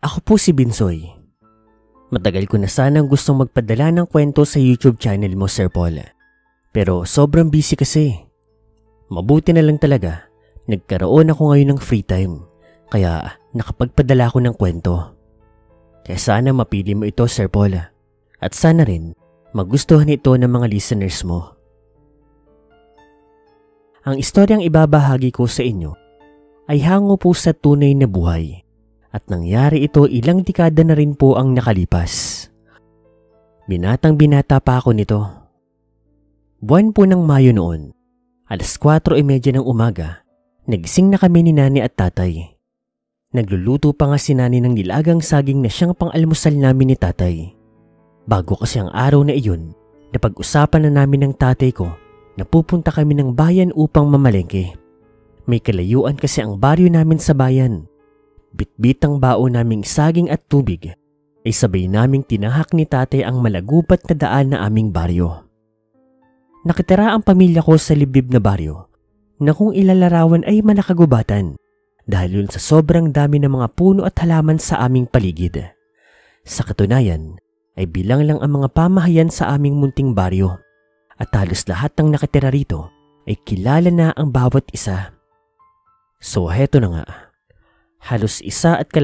Ako po si Binsoy. Matagal ko na sanang gustong magpadala ng kwento sa YouTube channel mo, Sir Paul. Pero sobrang busy kasi. Mabuti na lang talaga, nagkaroon ako ngayon ng free time. Kaya nakapagpadala ko ng kwento. Kaya sana mapili mo ito, Sir Paul. At sana rin magustuhan ito ng mga listeners mo. Ang istoryang ibabahagi ko sa inyo ay hango po sa tunay na buhay. At nangyari ito ilang dekada na rin po ang nakalipas. Binatang-binata pa ako nito. Buwan po ng Mayo noon, 4:30 ng umaga, nagising na kami ni Nani at Tatay. Nagluluto pa nga si Nani ng nilagang saging na siyang pang-almusal namin ni Tatay. Bago kasi ang araw na iyon, napag-usapan na namin ng tatay ko na pupunta kami ng bayan upang mamalengke. May kalayuan kasi ang baryo namin sa bayan. Bitbitang baon naming saging at tubig ay sabay naming tinahak ni Tatay ang malagupat na daan na aming baryo. Nakitira ang pamilya ko sa liblib na baryo na kung ilalarawan ay malakagubatan dahil yun sa sobrang dami ng mga puno at halaman sa aming paligid. Sa katunayan ay bilang lang ang mga pamahayan sa aming munting baryo at halos lahat ng nakitira rito ay kilala na ang bawat isa. So heto na nga. Halos 1.5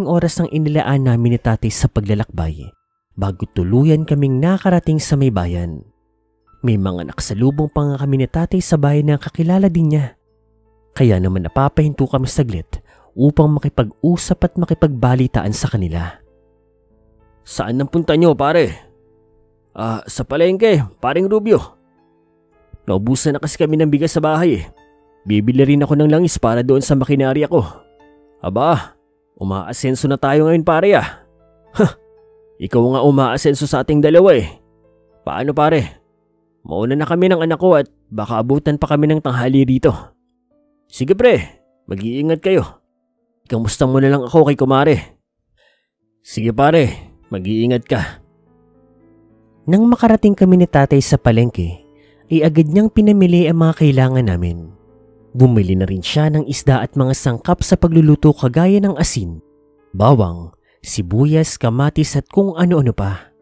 oras ang inilaan namin ni Tatay sa paglalakbay bago tuluyan kaming nakarating sa may bayan. May mga nakasalubong pa nga kami ni Tatay sa bayan na kakilala din niya. Kaya naman napapahinto kami saglit upang makipag-usap at makipagbalitaan sa kanila. Saan ang punta nyo, pare? Sa palengke, paring Rubio. Naubusan na kasi kami ng bigas sa bahay. Bibili rin ako ng langis para doon sa makinarya ko. Aba, umaasenso na tayo ngayon, pare ah. Ikaw nga umaasenso sa ating dalawa eh. Paano, pare? Mauna na kami ng anak ko at baka abutan pa kami ng tanghali rito. Sige pre, mag-iingat kayo. Kamusta mo na lang ako kay kumare. Sige pare, mag-iingat ka. Nang makarating kami ni Tatay sa palengke, ay agad niyang pinamili ang mga kailangan namin. Bumili na rin siya ng isda at mga sangkap sa pagluluto kagaya ng asin, bawang, sibuyas, kamatis at kung ano-ano pa.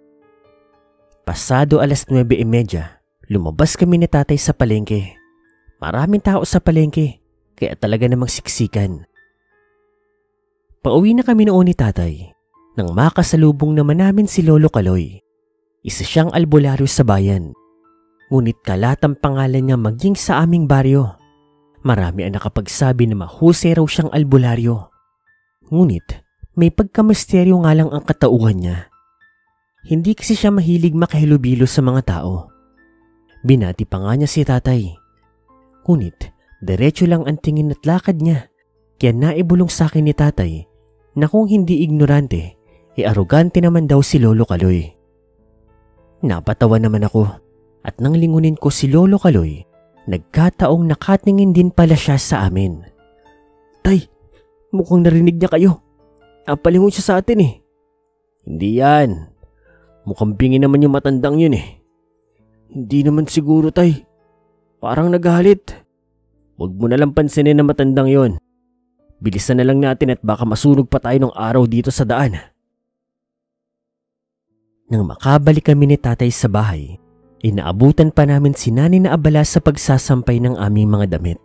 Pasado 9:30, lumabas kami ni Tatay sa palengke. Maraming tao sa palengke, kaya talaga namang siksikan. Pauwi na kami noon ni Tatay, nang makasalubong naman namin si Lolo Kaloy. Isa siyang albularyo sa bayan. Ngunit kalatang pangalan niya maging sa aming baryo. Marami ang nakapagsabi na mahusay raw siyang albularyo. Ngunit may pagkamisteryo nga lang ang katauhan niya. Hindi kasi siya mahilig makahilubilo sa mga tao. Binati pa nga niya si Tatay. Ngunit diretso lang ang tingin at lakad niya. Kaya naibulong sa akin ni Tatay na kung hindi ignorante, arogante naman daw si Lolo Kaloy. Napatawa naman ako at nang lingunin ko si Lolo Kaloy, nagkataong nakatingin din pala siya sa amin. Tay, mukhang narinig niya kayo. Palingon siya sa atin eh. Hindi yan. Mukhang bingi naman yung matandang yun eh. Hindi naman siguro, Tay. Parang nagalit. Huwag mo nalang pansinin na matandang yun. Bilisan na lang natin at baka masunog pa tayo ng araw dito sa daan. Nang makabalik kami ni Tatay sa bahay, inaabutan pa namin si Nani na abala sa pagsasampay ng aming mga damit.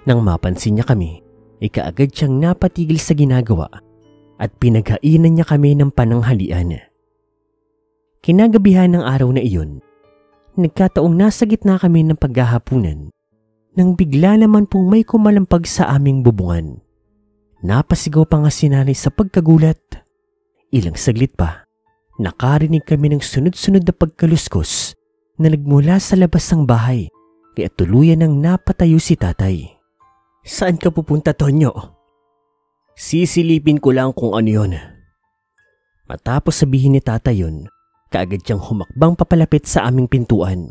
Nang mapansin niya kami, kaagad siyang napatigil sa ginagawa at pinaghainan niya kami ng pananghalian. Kinagabihan ng araw na iyon, nagkataong nasa gitna kami ng paghahapunan nang bigla naman pong may kumalampag sa aming bubungan. Napasigaw pa nga si Nani sa pagkagulat. Ilang saglit pa, nakarinig kami ng sunod-sunod na pagkaluskos na nagmula sa labas ng bahay, kaya tuluyan nang napatayo si Tatay. Saan ka pupunta, Tonyo? Sisilipin ko lang kung ano yun. Matapos sabihin ni Tatay yun, kaagad siyang humakbang papalapit sa aming pintuan.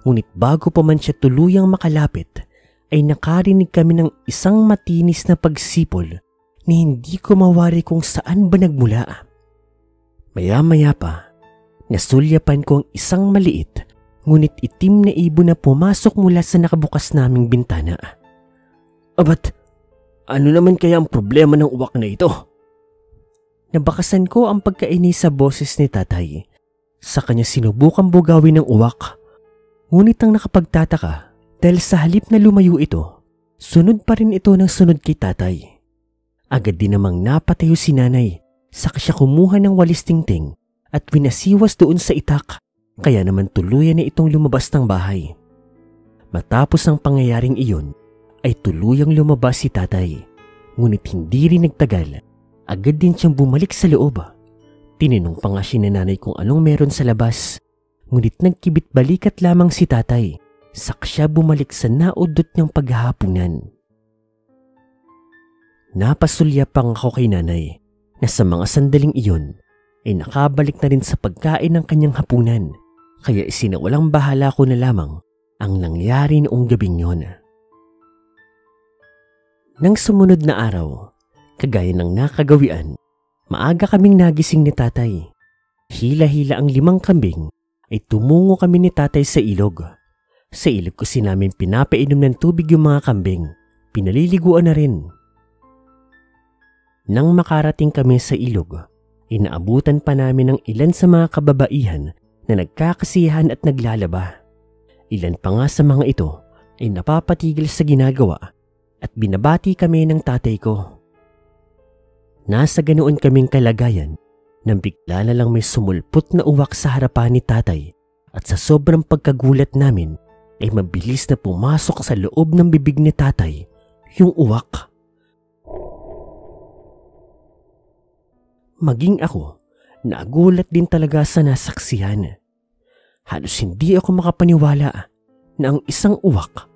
Ngunit bago pa man siya tuluyang makalapit, ay nakarinig kami ng isang matinis na pagsipol na hindi ko mawari kung saan ba nagmula. Maya-maya pa, nasulyapan ko ang isang maliit ngunit itim na ibon na pumasok mula sa nakabukas naming bintana. Abat, ano naman kaya ang problema ng uwak na ito? Nabakasan ko ang pagkainis sa boses ni tatay. Sa kanya sinubukang bugawin ng uwak. Ngunit ang nakapagtataka dahil sa halip na lumayo ito, sunod pa rin ito ng sunod kay tatay. Agad din namang napatayo si nanay, saka siya kumuha ng walis tingting at winasiwas doon sa itak, kaya naman tuluyan na itong lumabas ng bahay. Matapos ang pangyayaring iyon, ay tuluyang lumabas si tatay. Ngunit hindi rin nagtagal, agad din siyang bumalik sa loob. Tinanong pa nga si nanay kung anong meron sa labas, ngunit nagkibit balikat lamang si tatay, saka siya bumalik sa naudot niyang paghahapunan. Napasulya pang ako kay nanay na sa mga sandaling iyon ay nakabalik na rin sa pagkain ng kanyang hapunan, kaya isinawalang bahala ko na lamang ang nangyari noong gabing yon. Nang sumunod na araw, kagaya ng nakagawian, maaga kaming nagising ni tatay. Hila-hila ang 5 kambing ay tumungo kami ni tatay sa ilog. Sa ilog kasi namin pinapainom ng tubig yung mga kambing, pinaliliguan na rin. Nang makarating kami sa ilog, inaabutan pa namin ng ilan sa mga kababaihan na nagkakasiyahan at naglalaba. Ilan pa nga sa mga ito ay napapatigil sa ginagawa at binabati kami ng tatay ko. Nasa ganoon kaming kalagayan nang bigla na lang may sumulpot na uwak sa harapan ni tatay at sa sobrang pagkagulat namin ay mabilis na pumasok sa loob ng bibig ni tatay yung uwak. Maging ako, nagulat din talaga sa nasaksihan. Halos hindi ako makapaniwala na ang isang uwak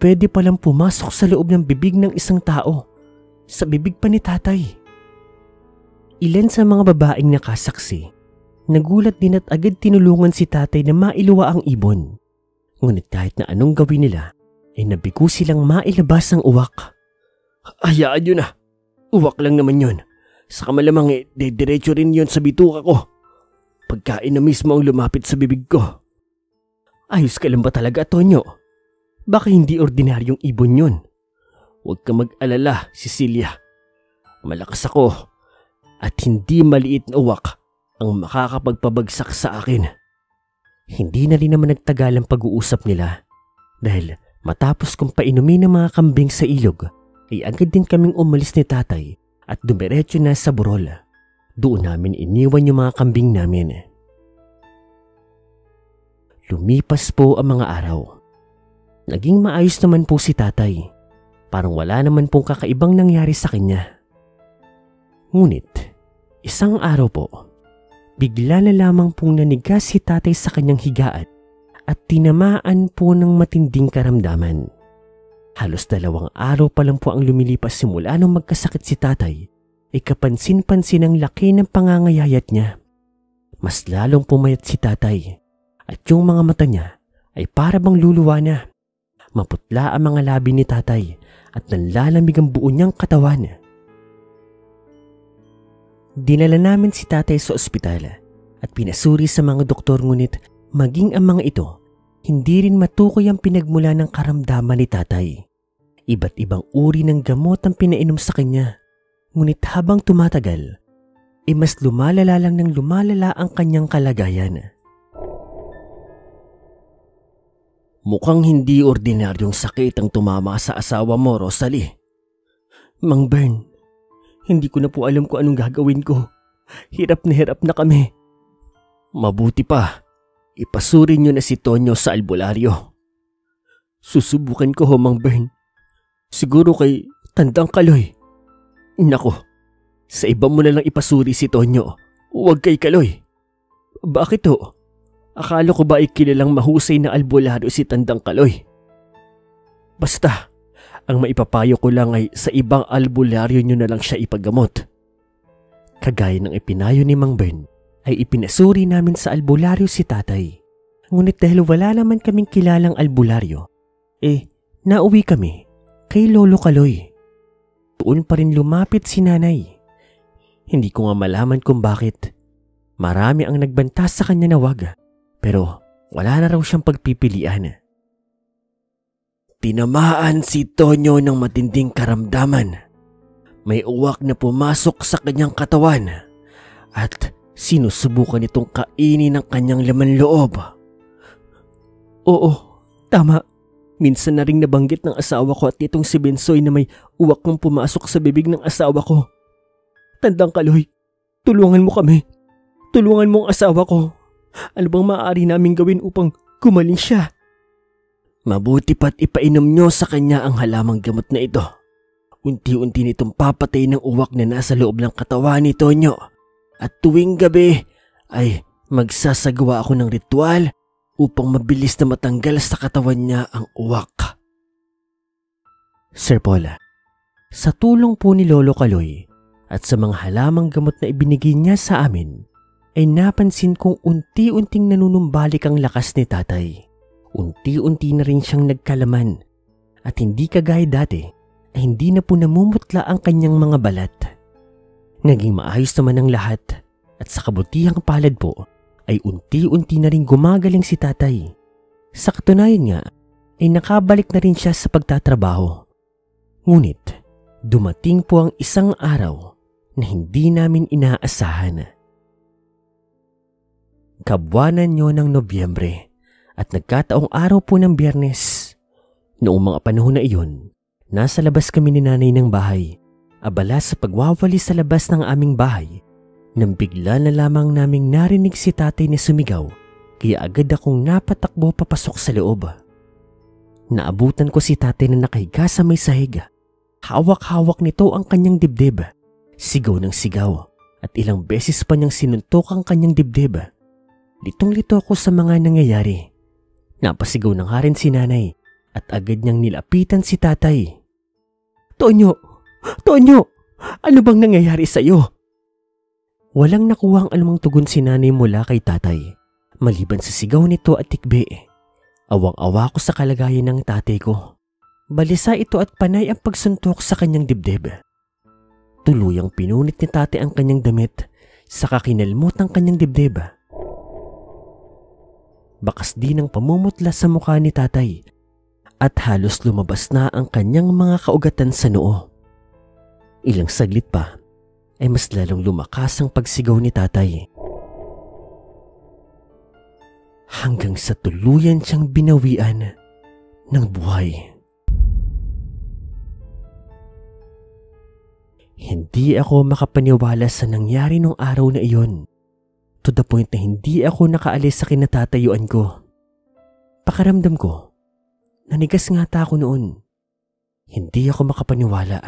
pwede palang pumasok sa loob ng bibig ng isang tao, sa bibig pa ni tatay. Ilan sa mga babaeng nakasaksi, nagulat din at agad tinulungan si tatay na mailuwa ang ibon. Ngunit kahit na anong gawin nila, ay nabigo silang mailabas ang uwak. Hayaan nyo na, uwak lang naman yun. Saka malamang dediretso rin yun sa bituka ko. Pagkain na mismo ang lumapit sa bibig ko. Ayos ka lang ba talaga, Tonyo? Baka hindi ordinaryong ibon yun. Huwag ka mag-alala, Cecilia. Malakas ako at hindi maliit na uwak ang makakapagpabagsak sa akin. Hindi na rin naman nagtagal ang pag-uusap nila dahil matapos kong painumin ng mga kambing sa ilog ay agad din kaming umalis ni tatay at dumiretso na sa burol. Doon namin iniwan yung mga kambing namin. Lumipas po ang mga araw. Naging maayos naman po si tatay. Parang wala naman pong kakaibang nangyari sa kanya. Ngunit, isang araw po, bigla na lamang pong nanigas si tatay sa kanyang higaan at tinamaan po ng matinding karamdaman. Halos 2 araw pa lang po ang lumilipas simula nung magkasakit si tatay, ay kapansin-pansin ang laki ng pangangayayat niya. Mas lalong pumayat si tatay at yung mga mata niya ay para bang luluwa na. Maputla ang mga labi ni tatay at nanlalamig ang buo niyang katawan. Dinala namin si tatay sa ospital at pinasuri sa mga doktor, ngunit maging ang mga ito, hindi rin matukoy ang pinagmula ng karamdaman ni tatay. Iba't ibang uri ng gamot ang pinainom sa kanya. Ngunit habang tumatagal, mas lumalala lang ng lumalala ang kanyang kalagayan. Mukhang hindi ordinaryong sakit ang tumama sa asawa mo, Rosalie. Mang Bern, hindi ko na po alam kung anong gagawin ko. Hirap na kami. Mabuti pa, ipasuri nyo na si Tonyo sa albularyo. Susubukan ko ho, Mang Bern. Siguro kay Tandang Kaloy. Nako, sa iba mo na lang ipasuri si Tonyo. Huwag kay Kaloy. Bakit ho? Akala ko ba ay kilalang mahusay na albularyo si Tandang Kaloy? Basta, ang maipapayo ko lang ay sa ibang albularyo nyo na lang siya ipagamot. Kagaya ng ipinayo ni Mang Bern, ay ipinasuri namin sa albularyo si tatay. Ngunit dahil wala naman kaming kilalang albularyo, nauwi kami kay Lolo Kaloy. Doon pa rin lumapit si nanay. Hindi ko nga malaman kung bakit. Marami ang nagbanta sa kanya na wag, pero wala na raw siyang pagpipilian. Tinamaan si Tonyo ng matinding karamdaman. may uwak na pumasok sa kanyang katawan at sinusubukan itong kainin ng kanyang laman loob. Oo, tama. Minsan na ring nabanggit ng asawa ko at nitong si Bensoy na may uwak kang pumasok sa bibig ng asawa ko. Tandang Kaloy, tulungan mo kami. Tulungan mo ang asawa ko. Ano bang maaari naming gawin upang gumaling siya? Mabuti pa't ipainom nyo sa kanya ang halamang gamot na ito. Unti-unti nitong papatay ng uwak na nasa loob ng katawan ni Tonyo. At tuwing gabi ay magsasagawa ako ng ritual upang mabilis na matanggal sa katawan niya ang uwak. Sir Paul, sa tulong po ni Lolo Kaloy at sa mga halamang gamot na ibinigay niya sa amin, ay napansin kong unti-unting nanunumbalik ang lakas ni tatay. Unti-unti na rin siyang nagkalaman at hindi kagaya dati ay hindi na po namumutla ang kanyang mga balat. Naging maayos naman ang lahat at sa kabutihang palad po ay unti-unti na rin gumagaling si tatay. Sa katunayan nga ay nakabalik na rin siya sa pagtatrabaho. Ngunit dumating po ang isang araw na hindi namin inaasahan. Kabuwanan nyo ng Nobyembre at nagkataong araw po ng Biyernes. Noong mga panahon na iyon, nasa labas kami ni nanay ng bahay, abala sa pagwawalis sa labas ng aming bahay, nang bigla na lamang naming narinig si tatay na sumigaw, kaya agad akong napatakbo papasok sa loob. Naabutan ko si tatay na nakahiga sa may sahig. Hawak-hawak nito ang kanyang dibdib. Sigaw ng sigaw at ilang beses pa niyang sinuntok ang kanyang dibdib. Litong-lito ako sa mga nangyayari. Napasigaw ng harin si nanay at agad niyang nilapitan si tatay. Tonyo! Tonyo! Ano bang nangyayari sa iyo? Walang nakuhang anumang tugon si nanay mula kay tatay, maliban sa sigaw nito at tikbe. Awang-awa ko sa kalagayan ng tatay ko. Balisa ito at panay ang pagsuntok sa kanyang dibdib. Tuluyang pinunit ni tatay ang kanyang damit, saka kinalmot ang kanyang dibdib. Bakas din ang pamumutla sa mukha ni tatay at halos lumabas na ang kanyang mga kaugatan sa noo. Ilang saglit pa ay mas lalong lumakas ang pagsigaw ni tatay. Hanggang sa tuluyan siyang binawian ng buhay. Hindi ako makapaniwala sa nangyari nung araw na iyon. To the point na hindi ako nakaalis sa kinatatayuan ko. Pakaramdam ko, nanigas nga ata ako noon. Hindi ako makapaniwala.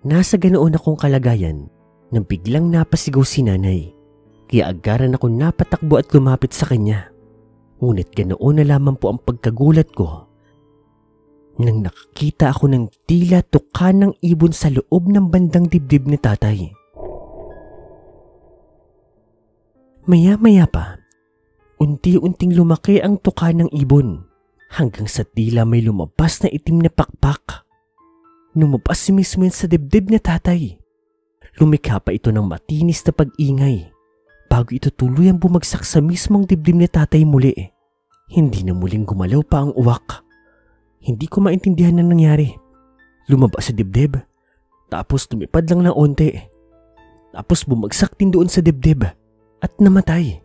Nasa ganoon akong kalagayan nang biglang napasigaw si nanay. Kaya agaran ako napatakbo at lumapit sa kanya. Ngunit ganoon na lamang po ang pagkagulat ko nang nakakita ako ng tila tuka ng ibon sa loob ng bandang dibdib ni tatay. Maya-maya pa, unti-unting lumaki ang tuka ng ibon hanggang sa tila may lumabas na itim na pakpak. Lumabas mismo sa dibdib ni tatay. Lumikha pa ito ng matinis na pag-ingay bago ito tuluyang bumagsak sa mismong dibdib ni tatay muli. Hindi na muling gumalaw pa ang uwak. Hindi ko maintindihan ang nangyari. Lumabas sa dibdib, tapos lumipad lang ng onte. Tapos bumagsak din doon sa dibdib at namatay.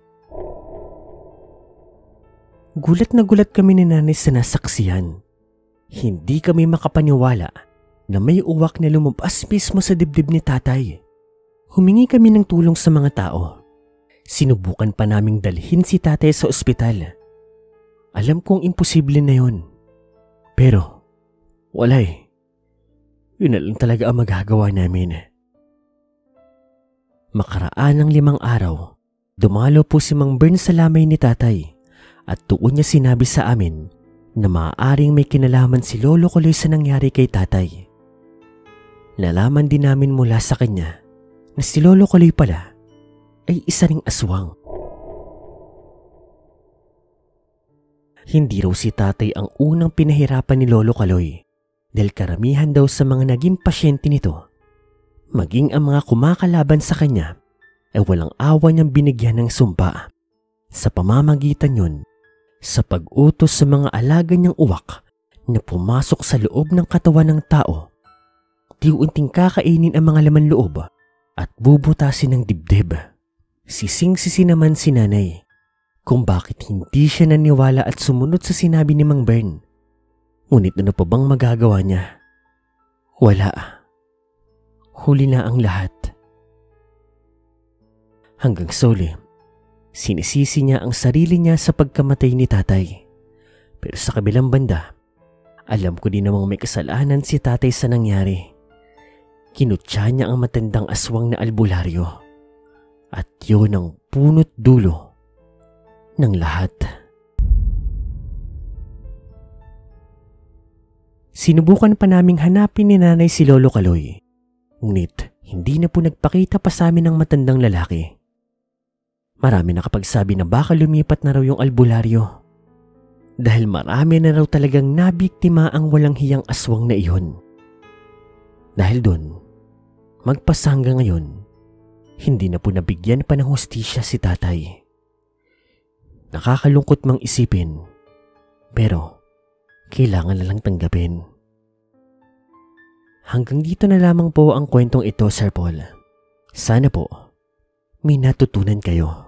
Gulat na gulat kami ni nanay sa nasaksihan. Hindi kami makapaniwala na may uwak na lumabas mismo sa dibdib ni tatay. Humingi kami ng tulong sa mga tao. Sinubukan pa naming dalhin si tatay sa ospital. Alam kong imposible na yun. Pero wala eh. Yun na lang talaga ang magagawa namin. Makaraan ng 5 araw, dumalo po si Mang Bern sa lamay ni tatay at tuon niya sinabi sa amin na maaaring may kinalaman si Lolo Kaloy sa nangyari kay tatay. Nalaman din namin mula sa kanya na si Lolo Kaloy pala ay isa ring aswang. Hindi raw si tatay ang unang pinahirapan ni Lolo Kaloy dahil karamihan daw sa mga naging pasyente nito, maging ang mga kumakalaban sa kanya, ay walang awa niyang binigyan ng sumpa. Sa pamamagitan yun, sa pag-utos sa mga alaga niyang uwak na pumasok sa loob ng katawan ng tao, unti-unting kakainin ang mga laman loob at bubutasin ng dibdib. Sising-sisi naman si nanay kung bakit hindi siya naniwala at sumunod sa sinabi ni Mang Bern. Ngunit ano pa bang magagawa niya? Wala. Huli na ang lahat. Hanggang sa uli, sinisisi niya ang sarili niya sa pagkamatay ni tatay. Pero sa kabilang banda, alam ko din namang may kasalanan si tatay sa nangyari. Kinutya niya ang matandang aswang na albularyo. At yun ang punot dulo ng lahat. Sinubukan pa naming hanapin ni nanay si Lolo Kaloy. Ngunit hindi na po nagpakita pa sa amin ng matandang lalaki. Marami nakapagsabi na baka lumipat na raw yung albularyo. Dahil marami na raw talagang nabiktima ang walang hiyang aswang na iyon. Dahil doon, magpasa hanggang ngayon, hindi na po nabigyan pa ng hustisya si tatay. Nakakalungkot mang isipin, pero kailangan na lang tanggapin. Hanggang dito na lamang po ang kwentong ito, Sir Paul. Sana po, may natutunan kayo.